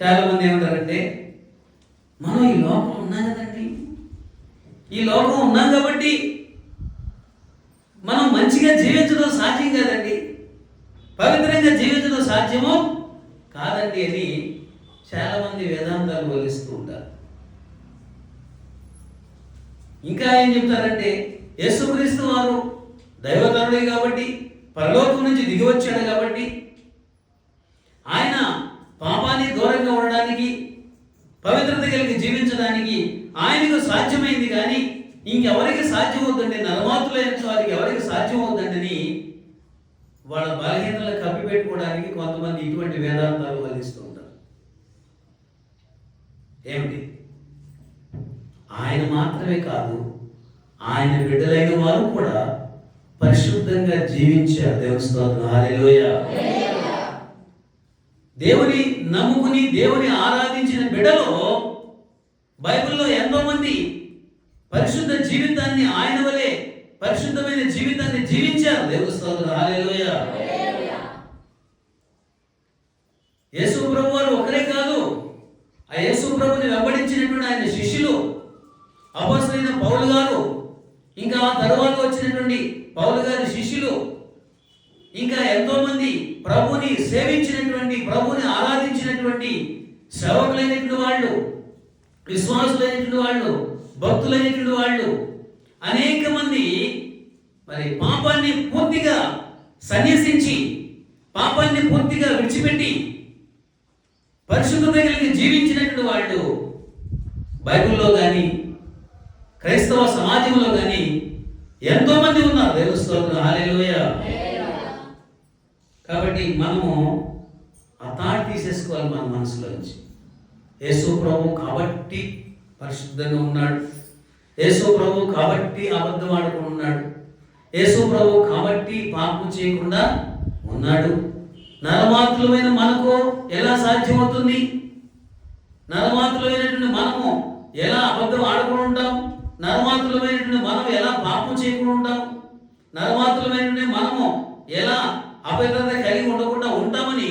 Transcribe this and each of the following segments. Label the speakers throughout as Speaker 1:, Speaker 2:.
Speaker 1: చాలా మంది ఏమంటారంటే, మనం ఈ లోకం ఉన్నాం కదండి, ఈ లోకం ఉన్నాం కాబట్టి మనం మంచిగా జీవించడం సాధ్యం కాదండి, పవిత్రంగా జీవించడం సాధ్యమో కాదండి అని చాలా మంది వేదాంతాలు బోధిస్తూ ఉంటారు. ఇంకా ఏం చెప్తారంటే, యేసుక్రీస్తు వారు దైవతరుడే కాబట్టి, పరలోకం నుంచి దిగి వచ్చాడు కాబట్టి, ఆయన పాపానికి దూరంగా ఉండడానికి, పవిత్రత కలిగి జీవించడానికి ఆయనకు సాధ్యమైంది కానీ ఇంకెవరికి సాధ్యం అవుతుందండి, నరమాతులైన వారికి ఎవరికి సాధ్యం అవుతుందని వాళ్ళ బలహీనతలు కప్పిపెట్టుకోవడానికి కొంతమంది ఇటువంటి వేదాంతాలు వల్లిస్తూ ఉంటారు. ఏమిటి? ఆయన మాత్రమే కాదు, ఆయన బిడ్డలైన వారు కూడా పరిశుద్ధంగా జీవించారు. దేవుని స్తోత్రం, హల్లెలూయా. దేవుని నమ్ముకుని దేవుని ఆరాధించిన బిడ్డలో బైబిల్లో ఎంతో మంది పరిశుద్ధ జీవితాన్ని ఆయన వలె పరిశుద్ధమైన జీవితాన్ని జీవించారు. దేవుని స్తోత్రం, హల్లెలూయా. యేసు ప్రభు వారు ఒకరే కాదు, ఆ యేసు ప్రభుని వెంబడించినటువంటి ఆయన శిష్యులు, అపోస్తలుడైన పౌలు గారు, ఇంకా ఆ తరువాత వచ్చినటువంటి పౌలు గారి శిష్యులు, ఇంకా ఎంతో మంది ప్రభుని సేవించినటువంటి, ప్రభుని ఆరాధించినటువంటి సేవకులైనటువంటి వాళ్ళు, విశ్వాసులైనటువంటి వాళ్ళు, భక్తులైనటువంటి వాళ్ళు అనేక మంది మరి పాపాన్ని పూర్తిగా సన్యసించి, పాపాన్ని పూర్తిగా విడిచిపెట్టి పరిశుద్ధత కలిగి జీవించినటువంటి వాళ్ళు బైబిల్లో కానీ క్రైస్తవ సమాజంలో కానీ ఎంతో మంది ఉన్నారు. దేవుని స్తోత్రం, హల్లెలూయా. కాబట్టి మనము ఆ తాటి తీసేసుకోవాలి మన మనసులో నుంచి. యేసు ప్రభు కాబట్టి పరిశుద్ధంగా ఉన్నాడు, యేసు ప్రభు కాబట్టి అబద్ధం ఆడుకున్నాడు, యేసు ప్రభు కాబట్టి పాపం చేయకుండా ఉన్నాడు. నరమాత్రులమైన మనకు ఎలా సాధ్యమవుతుంది? నరమాత్రులమైనటువంటి మనము ఎలా అబద్ధం ఆడుకుని ఉంటాం? నరమాత్రులమైనటువంటి మనం ఎలా పాపం చేయకుండా ఉంటాం? నరమాత్రులమైనటువంటి మనము ఎలా అపవిత్రత కలిగి ఉండకుండా ఉంటామని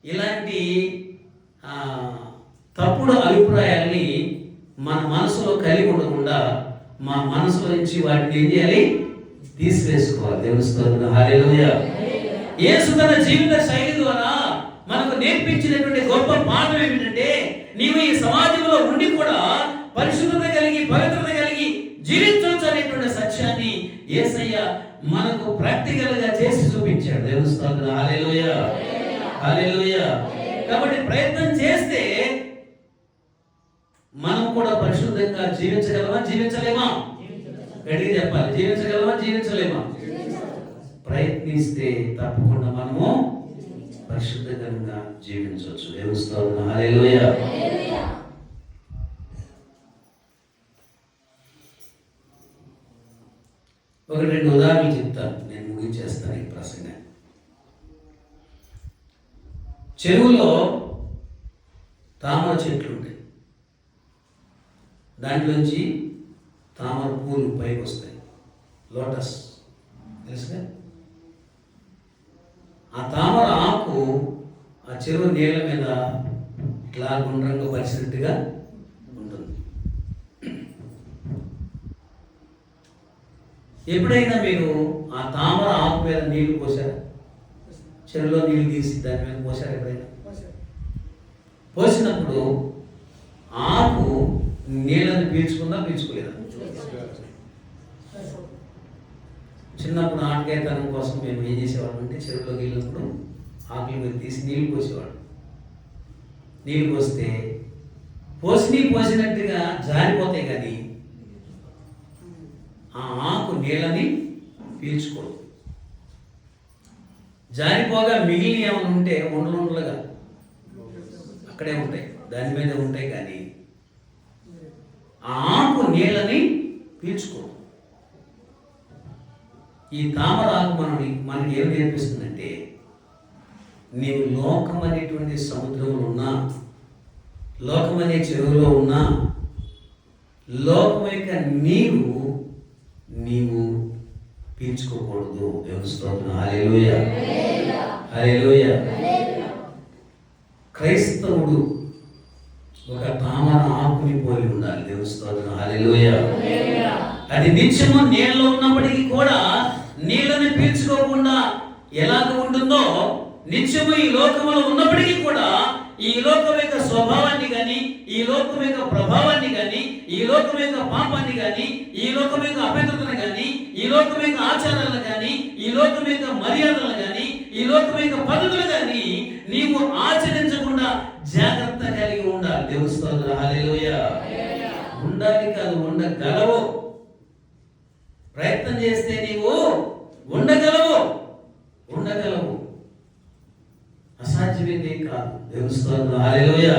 Speaker 1: ఇలాంటి తప్పుడు అభిప్రాయాల్ని మన మనసులో కలిగి ఉండకుండా మా మనసులో నుంచి వాటిని ఏం చేయాలి? తీసివేసుకోవాలి. దేవుని స్తోత్రం, హల్లెలూయా. యేసు తన జీవిత శైలి ద్వారా మనకు నేర్పించినటువంటి గొప్ప పాఠం ఏమిటంటే, నీవు ఈ సమాజంలో ఉండి కూడా పరిశుద్ధత కలిగి పవిత్రత కలిగి జీవించవచ్చు అనేటువంటి సత్యాన్ని యేసయ్య మనకు ప్రాక్టికల్ గా చేసి చూపించాడు. దేవుని స్తోత్రం, హల్లెలూయా, హల్లెలూయా. కాబట్టి ప్రయత్నం చేస్తే మనం కూడా పరిశుద్ధంగా జీవించగలమా, జీవించలేమా? గట్టిగా చెప్పాలి. జీవించగలమా, జీవించలేమా? ప్రయత్నిస్తే తప్పకుండా మనము పరిశుద్ధంగా జీవించవచ్చు. దేవుని స్తోత్రం, హల్లెలూయా. ఒకటి రెండు ఉదాహరణలు చెప్తాను, నేను ముగించేస్తాను ఈ ప్రసంగాన్ని. చెరువులో తామర చెట్లు ఉంటాయి, దాంట్లోంచి తామర పూలు పైకి వస్తాయి, లోటస్ తెలుసుగా. ఆ తామర ఆకు ఆ చెరువు నీళ్ళ మీద ఇట్లా గుండ్రంగా పరిచినట్టుగా ఉంటుంది. ఎప్పుడైనా మీరు ఆ తామర ఆకు మీద నీళ్లు పోసారా? చెరువులో నీళ్ళు తీసి దాని మీద పోసారా? ఎప్పుడైనా పోసినప్పుడు ఆకు నీళ్ళని పీల్చుకుందా, పీల్చుకోలేదా? చిన్నప్పుడు ఆటకేతనం కోసం మేము ఏం చేసేవాళ్ళం అంటే, చెరువులోకి వెళ్ళినప్పుడు ఆకులు మీద తీసి నీళ్ళు పోసేవాడు. నీళ్ళు పోస్తే పోసినట్టుగా జారిపోతాయి, కానీ ఆ ఆకు నీళ్ళని పీల్చుకోదు. జారిపోగా మిగిలిన ఏమైనా ఉంటే ఉండలుగా అక్కడే ఉంటాయి, దాని మీద ఉంటాయి, కానీ ఆ ఆకు నీళ్ళని పీల్చుకోదు. ఈ తామర ఆకు మనకి ఏం నేర్పిస్తుందంటే, నీవు లోకం అనేటువంటి సముద్రంలో ఉన్నా, లోకం అనే చెరువులో ఉన్నా, లోకం యొక్క నీవు పీల్చుకోకూడదు. దేవుని స్తోత్రం, హల్లెలూయా, హల్లెలూయా. క్రైస్తవుడు ఒక తామర ఆకుని పోలి ఉండాలి. దేవుని స్తోత్రం. హల్లెలూయా. అది నిత్యము నీళ్ళలో ఉన్నప్పటికీ కూడా నీళ్ళని పీల్చుకోకుండా ఎలాగ ఉంటుందో, నిత్యము ఈ లోకములో ఉన్నప్పటికీ కూడా ఈ లోకం యొక్క స్వభావాన్ని కానీ, ఈ లోకం యొక్క ప్రభావాన్ని కానీ, ఈ లోకం యొక్క పాపాన్ని కానీ, ఈ లోకం యొక్క అపవిత్రతను కానీ, ఈ లోకం యొక్క ఆచారాలను కానీ, ఈ లోకం యొక్క మర్యాదలను కానీ, ఈ లోకం యొక్క పద్ధతులు కానీ నీవు ఆచరించకుండా జాగ్రత్త కలిగి ఉండాలి. దేవుని స్తోత్రం. హల్లెలూయా. ఉండాలి కాదు, ఉండగలవు. ప్రయత్నం చేస్తే నీవు ఉండగలవు. అసాధ్యమైంది కాదు. దేవుని స్తోత్రం. హల్లెలూయా.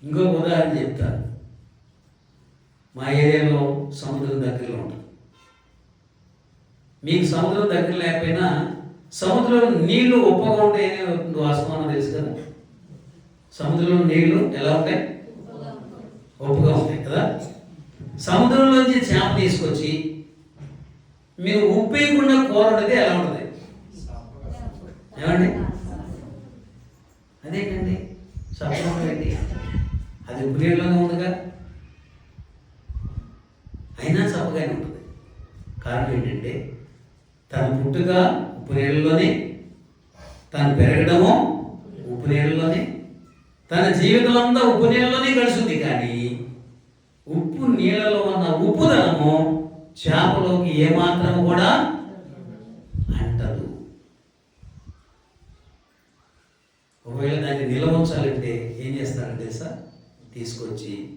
Speaker 1: ఇంకొక ఉదాహరణ చెప్తాను. మా ఏరియాలో సముద్రం దగ్గరలో ఉంటుంది. మీకు సముద్రం దగ్గర లేకపోయినా సముద్రంలో నీళ్లు ఉప్పగా ఉంటాయని వాస్తవం తెలుసు కదా. సముద్రంలో నీళ్లు ఎలా ఉంటాయి? ఉప్పుగా ఉంటాయి కదా. సముద్రంలోంచి చేప తీసుకొచ్చి మీరు ఉప్పు వేయకుండా కూర వండితే ఎలా ఉంటుంది? ఏమండి? అదేంటండి సముద్రం ఏంటి? అది ఉప్పు నీళ్ళలోనే ఉందిగా, అయినా చప్పగానే ఉంటుంది. కారణం ఏంటంటే తన పుట్టుక ఉప్పు నీళ్ళలోనే, తను పెరగడము ఉప్పు నీళ్ళలోనే, తన జీవితం అంతా ఉప్పు నీళ్ళలోనే గడుస్తుంది. కానీ ఉప్పు నీళ్ళలో ఉన్న ఉప్పుదనము చేపలోకి ఏమాత్రం కూడా అంటదు. ఒకవేళ దాన్ని నిల్వ ఉంచాలంటే ఏం చేస్తారంటే తెలుసా? తీసుకొచ్చి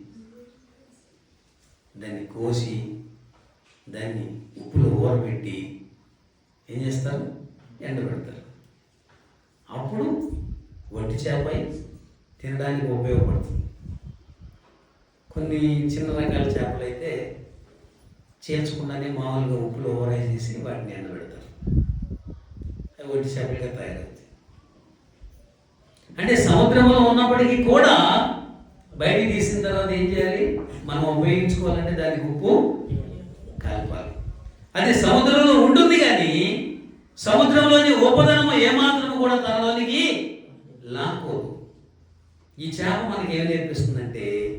Speaker 1: దాన్ని కోసి దాన్ని ఉప్పులో ఊరబెట్టి ఏం చేస్తారు? ఎండబెడతారు. అప్పుడు వట్టి చేప తినడానికి ఉపయోగపడుతుంది. కొన్ని చిన్న రకాల చేపలు అయితే చేర్చకుండానే మామూలుగా ఉప్పులో ఊరేసేసి వాటిని ఎండబెడతారు. అవి వట్టి చేపలుగా తయారవుతాయి. అంటే సముద్రంలో ఉన్నప్పటికీ కూడా బయటికి తీసిన తర్వాత ఏం చేయాలి? మనం ఉపయోగించుకోవాలంటే దానికి ఉప్పు కలపాలి. అది సముద్రంలో ఉంటుంది కానీ సముద్రంలోని ఉపదనము ఏమాత్రం కూడా తనలోనికి లాక్కోదు. ఈ చేప మనకి ఏం నేర్పిస్తుందంటే,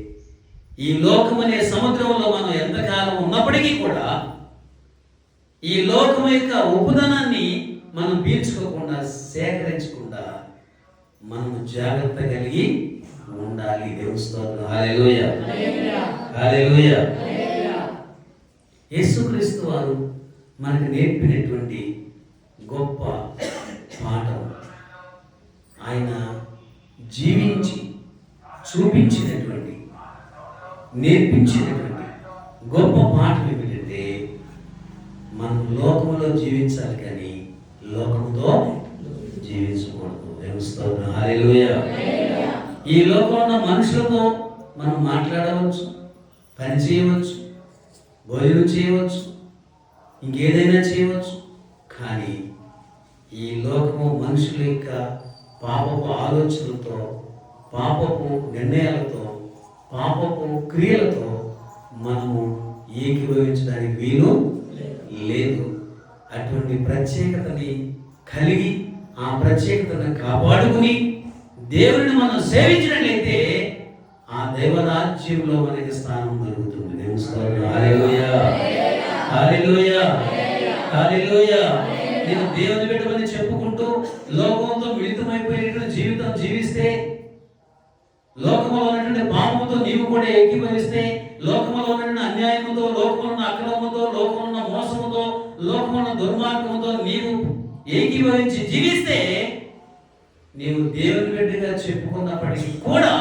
Speaker 1: ఈ లోకం అనే సముద్రంలో మనం ఎంతకాలం ఉన్నప్పటికీ కూడా ఈ లోకం యొక్క ఉపదనాన్ని మనం పీల్చుకోకుండా, సేకరించకుండా మనం జాగ్రత్త కలిగి ఉండాలి. దేవుని స్తోత్రం. హల్లెలూయా. హల్లెలూయా. యేసుక్రీస్తు వారు మనకు నేర్పినటువంటి గొప్ప పాఠం, ఆయన జీవించి చూపించినటువంటి, నేర్పించినటువంటి గొప్ప పాఠం ఏమిటంటే, మనం లోకంలో జీవించాలి కానీ లోకంతో జీవించకూడదు. దేవుని స్తోత్రం. హల్లెలూయా. ఈ లోకంలో ఉన్న మనుషులతో మనం మాట్లాడవచ్చు, పని చేయవచ్చు, భోజనం చేయవచ్చు, ఇంకేదైనా చేయవచ్చు. కానీ ఈ లోకము మనుషుల యొక్క పాపపు ఆలోచనలతో, పాపపు నిర్ణయాలతో, పాపపు క్రియలతో మనము ఏకీభవించడానికి వీలు లేదు. అటువంటి ప్రత్యేకతని కలిగి ఆ ప్రత్యేకతను కాపాడుకుని దేవుడిని మనం సేవించినట్లయితే ఆ దైవరాజ్యంలో మనకి స్థానం దొరుకుతుంది. దేవుని స్తోత్రం. హల్లెలూయా. హల్లెలూయా. హల్లెలూయా. నేను దేవుని బిడ్డమని చెప్పుకుంటూ లోకంతో మిళితమైపోయేటువంటి జీవితం జీవిస్తే, లోకంలో ఉన్నటువంటి పాపంతో నీవు కూడా ఏకీభవిస్తే, లోకంలో ఉన్నటువంటి అన్యాయముతో, లోకంలో ఉన్న అక్రమముతో, లోకంలో ఉన్న మోసముతో, లోకంలో ఉన్న దుర్మార్గముతో నీవు ఏకీభవించి జీవిస్తే, నీవు దేవుని బిడ్డగా చెప్పుకున్నప్పటికీ కూడా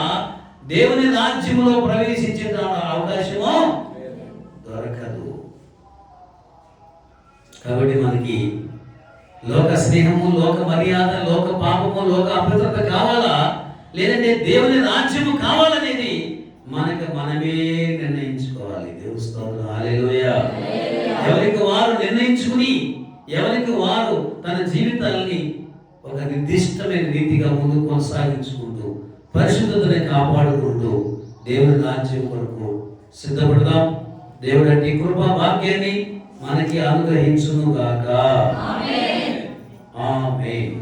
Speaker 1: దేవుని రాజ్యంలో ప్రవేశించే అవకాశము దొరకదు. కాబట్టి మనకి లోక స్నేహము, లోక మర్యాద, లోక పాపము, లోక అపవిత్రత కావాలా, లేదంటే దేవుని రాజ్యము కావాలనేది మనమే నిర్ణయించుకోవాలి. దేవుని స్తోత్రం. హల్లెలూయా. ఎవరికి వారు నిర్ణయించుకుని, ఎవరికి వారు తన జీవితాలని ఒక నిర్దిష్టమైన రీతిగా ముందుకు కొనసాగించుకుంటూ, పరిశుద్ధతని కాపాడుకుంటూ దేవుని రాజ్యం కొరకు సిద్ధపడదాం. దేవుడు అట్టి కృపా భాగ్యాన్ని మనకి అనుగ్రహించును గాక. ఆమేన్.